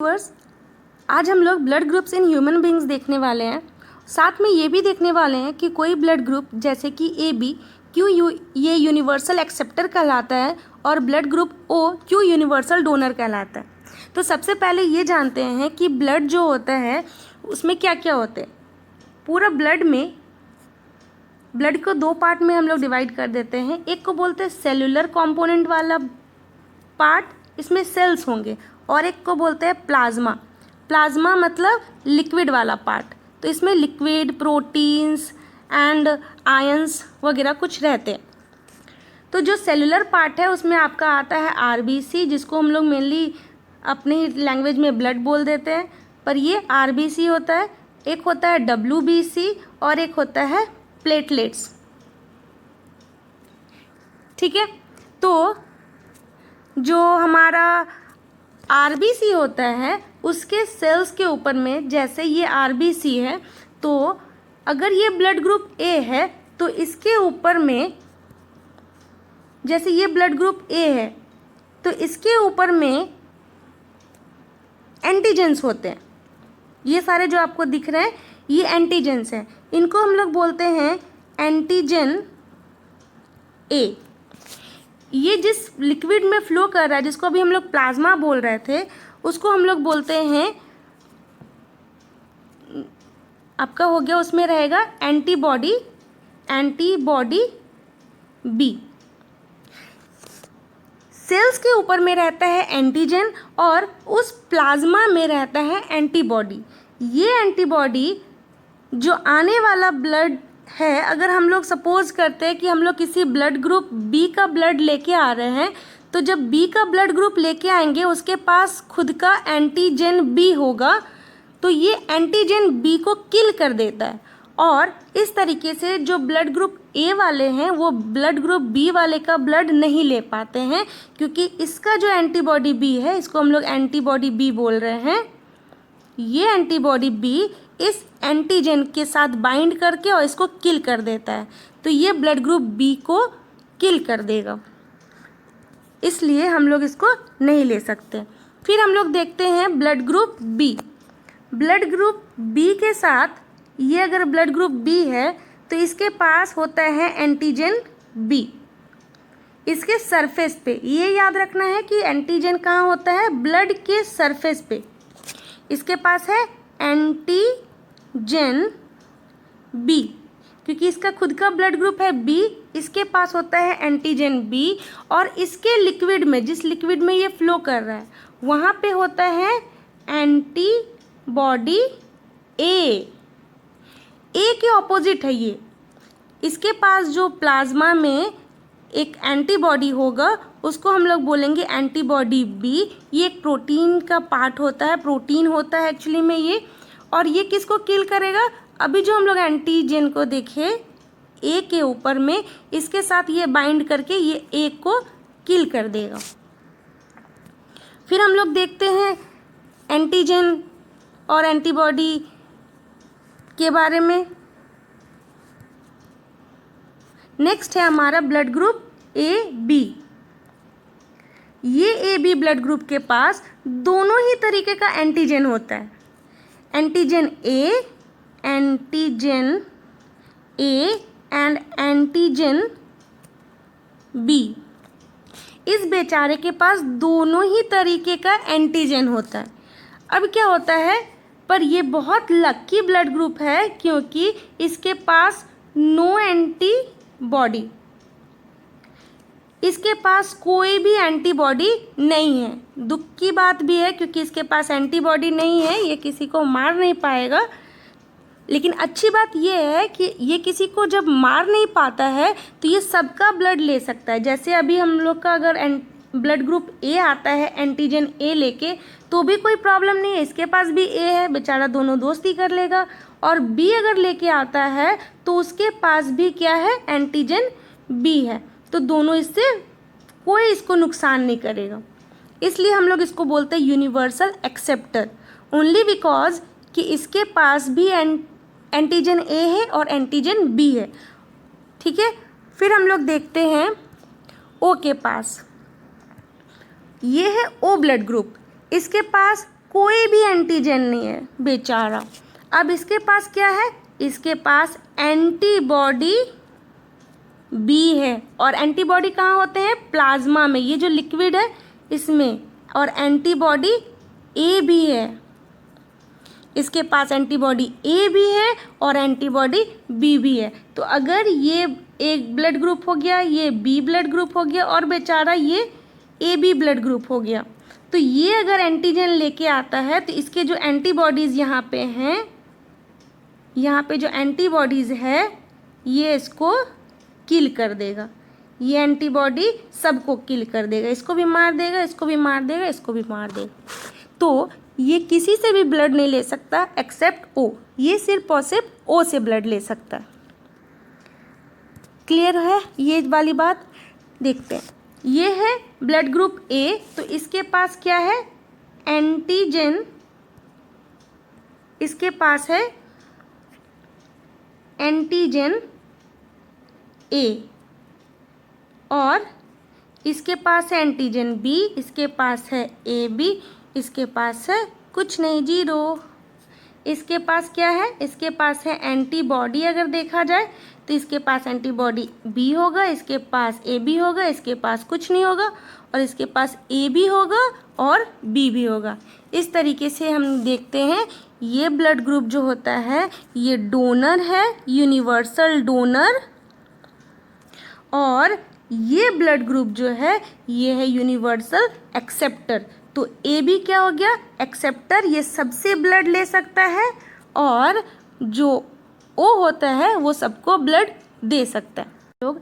Viewers, आज हम लोग blood groups in human beings देखने वाले हैं। साथ में ये भी देखने वाले हैं कि कोई ब्लड ग्रुप जैसे कि AB क्यों ये यूनिवर्सल एक्सेप्टर कहलाता है और ब्लड ग्रुप O क्यों यूनिवर्सल डोनर कहलाता है। तो सबसे पहले ये जानते हैं कि ब्लड जो होता है उसमें क्या क्या होते हैं। पूरा ब्लड को दो पार्ट में हम लोग डिवाइड कर देते हैं। एक को बोलते हैं सेलुलर कंपोनेंट वाला पार्ट, इसमें सेल्स होंगे, और एक को बोलते हैं प्लाज्मा मतलब लिक्विड वाला पार्ट। तो इसमें लिक्विड, प्रोटीन्स एंड आयंस वगैरह कुछ रहते हैं। तो जो सेलुलर पार्ट है उसमें आपका आता है RBC, जिसको हम लोग मेनली अपनी लैंग्वेज में ब्लड बोल देते हैं, पर ये RBC होता है। एक होता है WBC और एक होता है प्लेटलेट्स। ठीक है, तो जो हमारा RBC होता है उसके सेल्स के ऊपर में, जैसे ये RBC है, तो अगर ये ब्लड ग्रुप A है तो इसके ऊपर में, जैसे ये ब्लड ग्रुप A है तो इसके ऊपर में एंटीजेंस होते हैं। ये सारे जो आपको दिख रहे हैं ये एंटीजेंस हैं। इनको हम लोग बोलते हैं एंटीजन A। ये जिस लिक्विड में फ्लो कर रहा है, जिसको अभी हम लोग प्लाज्मा बोल रहे थे, उसको हम लोग बोलते हैं, आपका हो गया, उसमें रहेगा एंटीबॉडी B। सेल्स के ऊपर में रहता है एंटीजन और उस प्लाज्मा में रहता है एंटीबॉडी। ये एंटीबॉडी जो आने वाला ब्लड है, अगर हम लोग सपोज करते हैं कि हम लोग किसी ब्लड ग्रुप B का ब्लड लेके आ रहे हैं, तो जब B का ब्लड ग्रुप लेके आएंगे उसके पास खुद का एंटीजन B होगा, तो ये एंटीजन B को किल कर देता है। और इस तरीके से जो ब्लड ग्रुप A वाले हैं वो ब्लड ग्रुप B वाले का ब्लड नहीं ले पाते हैं, क्योंकि इसका जो एंटीबॉडी B है, इसको हम लोग एंटीबॉडी B बोल रहे हैं, ये एंटीबॉडी B इस एंटीजन के साथ बाइंड करके और इसको किल कर देता है। तो ये ब्लड ग्रुप B को किल कर देगा, इसलिए हम लोग इसको नहीं ले सकते। फिर हम लोग देखते हैं blood group B। Blood group B के साथ, ये अगर ब्लड ग्रुप B है तो इसके पास होता है एंटीजन B। इसके सरफेस पे, ये याद रखना है कि एंटीजन कहाँ होता है, ब्लड के सरफेस पे। इसके पास है एंटीजन B, क्योंकि इसका खुद का ब्लड ग्रुप है B, इसके पास होता है एंटीजन B, और इसके लिक्विड में, जिस लिक्विड में ये फ्लो कर रहा है, वहाँ पे होता है एंटीबॉडी A के ऑपोजिट है ये। इसके पास जो प्लाज्मा में एक एंटीबॉडी होगा उसको हम लोग बोलेंगे एंटीबॉडी B। ये एक प्रोटीन का पार्ट होता है, प्रोटीन होता है एक्चुअली में ये। और ये किसको किल करेगा, अभी जो हम लोग एंटीजन को देखे A के ऊपर में, इसके साथ ये बाइंड करके ये A को किल कर देगा। फिर हम लोग देखते हैं एंटीजन और एंटीबॉडी के बारे में। नेक्स्ट है हमारा ब्लड ग्रुप AB। ये AB ब्लड ग्रुप के पास दोनों ही तरीके का एंटीजन होता है, antigen A and antigen B। इस बेचारे के पास दोनों ही तरीके का एंटीजन होता है। अब क्या होता है, पर ये बहुत लकी ब्लड ग्रुप है क्योंकि इसके पास नो एंटीबॉडी, इसके पास कोई भी एंटीबॉडी नहीं है। दुख की बात भी है क्योंकि इसके पास एंटीबॉडी नहीं है, ये किसी को मार नहीं पाएगा। लेकिन अच्छी बात ये है कि ये किसी को जब मार नहीं पाता है तो ये सबका ब्लड ले सकता है। जैसे अभी हम लोग का अगर ब्लड ग्रुप A आता है एंटीजन A लेके, तो भी कोई प्रॉब्लम नहीं है, इसके पास भी A है, बेचारा दोनों दोस्ती कर लेगा। और B अगर लेके आता है तो उसके पास भी क्या है, एंटीजन B है, तो दोनों इससे कोई इसको नुकसान नहीं करेगा। इसलिए हम लोग इसको बोलते हैं यूनिवर्सल एक्सेप्टर, ओनली बिकॉज कि इसके पास भी एंटीजन A है और एंटीजन B है। ठीक है, फिर हम लोग देखते हैं O के पास, ये है O ब्लड ग्रुप। इसके पास कोई भी एंटीजन नहीं है बेचारा। अब इसके पास क्या है, इसके पास एंटीबॉडी बी है, और एंटीबॉडी कहाँ होते हैं, प्लाज्मा में, ये जो लिक्विड है इसमें, और एंटीबॉडी ए भी है, इसके पास एंटीबॉडी ए भी है और एंटीबॉडी बी भी है। तो अगर ये एक ब्लड ग्रुप हो गया, ये बी ब्लड ग्रुप हो गया, और बेचारा ये ए बी ब्लड ग्रुप हो गया, तो ये अगर एंटीजन लेके आता है तो इसके जो एंटीबॉडीज़ यहाँ पे हैं, यहाँ पे जो एंटीबॉडीज़ है ये इसको किल कर देगा, ये एंटीबॉडी सबको किल कर देगा, इसको भी मार देगा, इसको भी मार देगा, इसको भी मार देगा। तो ये किसी से भी ब्लड नहीं ले सकता एक्सेप्ट ओ, ये सिर्फ और सिर्फ ओ से ब्लड ले सकता है। क्लियर है ये वाली बात? देखते हैं, ये है ब्लड ग्रुप ए, तो इसके पास क्या है, एंटीजन, इसके पास है एंटीजन ए, और इसके पास है एंटीजन बी, इसके पास है ए बी, इसके पास है कुछ नहीं, जीरो। इसके पास क्या है, इसके पास है एंटीबॉडी, अगर देखा जाए तो इसके पास एंटीबॉडी बी होगा, इसके पास ए बी होगा, इसके पास कुछ नहीं होगा, और इसके पास ए भी होगा और बी भी होगा। इस तरीके से हम देखते हैं ये ब्लड ग्रुप जो होता है ये डोनर है, यूनिवर्सल डोनर, और ये ब्लड ग्रुप जो है ये है यूनिवर्सल एक्सेप्टर। तो ए बी क्या हो गया, एक्सेप्टर, ये सबसे ब्लड ले सकता है, और जो ओ होता है वो सबको ब्लड दे सकता है। लोग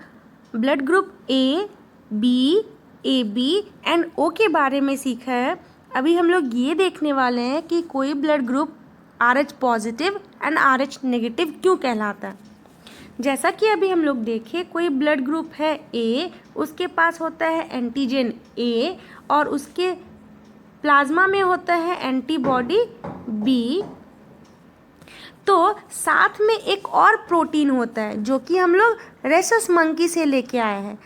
blood group A B and O के बारे में सीखा है। अभी हम लोग ये देखने वाले हैं कि कोई blood group RH positive and RH negative क्यों कहलाता है। जैसा कि अभी हम लोग देखें, कोई ब्लड ग्रुप है ए, उसके पास होता है एंटीजन ए, और उसके प्लाज्मा में होता है एंटीबॉडी बी। तो साथ में एक और प्रोटीन होता है जो कि हम लोग रेसस मंकी से लेके आए हैं।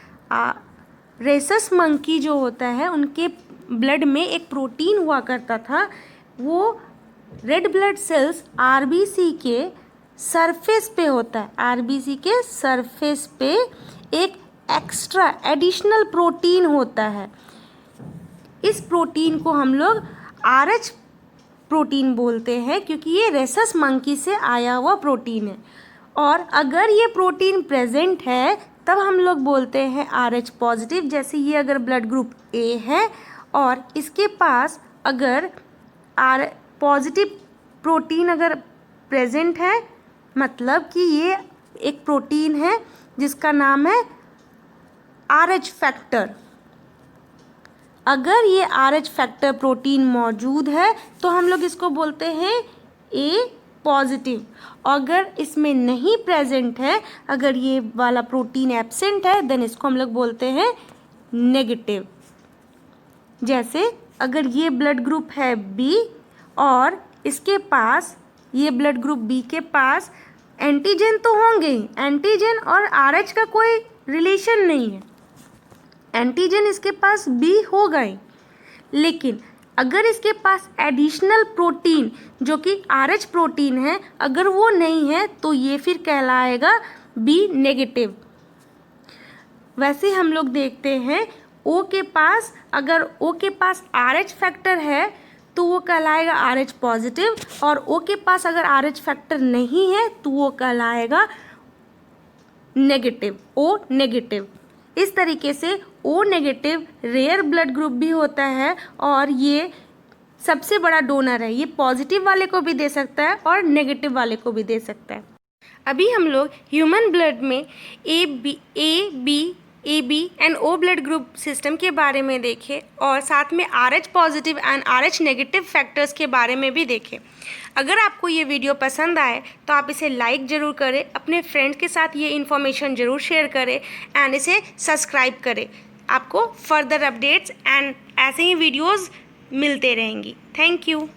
रेसस मंकी जो होता है उनके ब्लड में एक प्रोटीन हुआ करता था, वो रेड ब्लड सेल्स आरबीसी के सरफेस पे होता है, आरबीसी के सरफेस पे एक एक्स्ट्रा एडिशनल प्रोटीन होता है। इस प्रोटीन को हम लोग RH प्रोटीन बोलते हैं क्योंकि ये रेसस मंकी से आया हुआ प्रोटीन है, और अगर ये प्रोटीन प्रेजेंट है तब हम लोग बोलते हैं RH पॉजिटिव। जैसे ये अगर ब्लड ग्रुप ए है और इसके पास अगर R पॉजिटिव प्रोटीन अगर प्रेजेंट है, मतलब कि ये एक प्रोटीन है जिसका नाम है RH फैक्टर। अगर ये RH फैक्टर प्रोटीन मौजूद है तो हम लोग इसको बोलते हैं ए पॉजिटिव। अगर इसमें नहीं प्रेजेंट है, अगर ये वाला प्रोटीन एब्सेंट है, देन इसको हम लोग बोलते हैं नेगेटिव। जैसे अगर ये ब्लड ग्रुप है बी और इसके पास, ये ब्लड ग्रुप बी के पास एंटीजन तो होंगे ही, एंटीजन और RH का कोई रिलेशन नहीं है, एंटीजन इसके पास बी होगा ही, लेकिन अगर इसके पास एडिशनल प्रोटीन जो कि RH प्रोटीन है अगर वो नहीं है तो ये फिर कहलाएगा बी नेगेटिव। वैसे हम लोग देखते हैं O के पास, अगर O के पास RH फैक्टर है तो वो कहलाएगा RH पॉजिटिव, और O के पास अगर RH फैक्टर नहीं है तो वो कहलाएगा नेगेटिव, O नेगेटिव। इस तरीके से O negative rare blood group भी होता है, और ये सबसे बड़ा डोनर है, ये पॉजिटिव वाले को भी दे सकता है और नेगेटिव वाले को भी दे सकता है। अभी हम लोग ह्यूमन ब्लड में A B and O blood group system के बारे में देखें, और साथ में RH positive and RH negative factors के बारे में भी देखें। अगर आपको ये वीडियो पसंद आए तो आप इसे लाइक ज़रूर करें, अपने फ्रेंड्स के साथ ये इन्फॉर्मेशन ज़रूर शेयर करें एंड इसे सब्सक्राइब करें। आपको फर्दर अपडेट्स एंड ऐसे ही वीडियोज़ मिलते रहेंगी। Thank you.